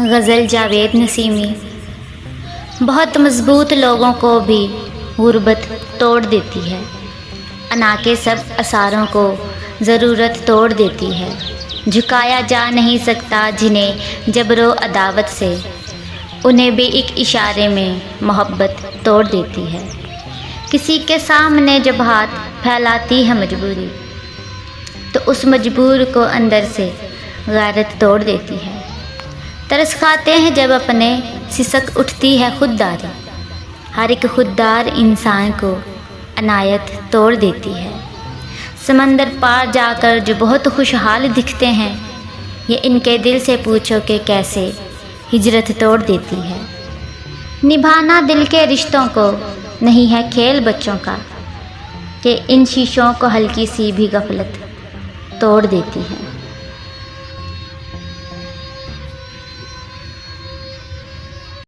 غزل جاوید نسیمی۔ بہت مضبوط لوگوں کو بھی غربت توڑ دیتی ہے، انا کے سب اثاروں کو ضرورت توڑ دیتی ہے۔ جھکایا جا نہیں سکتا جنہیں جبر و عداوت سے، انہیں بھی ایک اشارے میں محبت توڑ دیتی ہے۔ کسی کے سامنے جب ہاتھ پھیلاتی ہے مجبوری، تو اس مجبور کو اندر سے غیرت توڑ دیتی ہے۔ ترس کھاتے ہیں جب اپنے سسک اٹھتی ہے خودداری، ہر ایک خوددار انسان کو عنایت توڑ دیتی ہے۔ سمندر پار جا کر جو بہت خوشحال دکھتے ہیں، یہ ان کے دل سے پوچھو کہ کیسے ہجرت توڑ دیتی ہے۔ نبھانا دل کے رشتوں کو نہیں ہے کھیل بچوں کا، کہ ان شیشوں کو ہلکی سی بھی غفلت توڑ دیتی ہے۔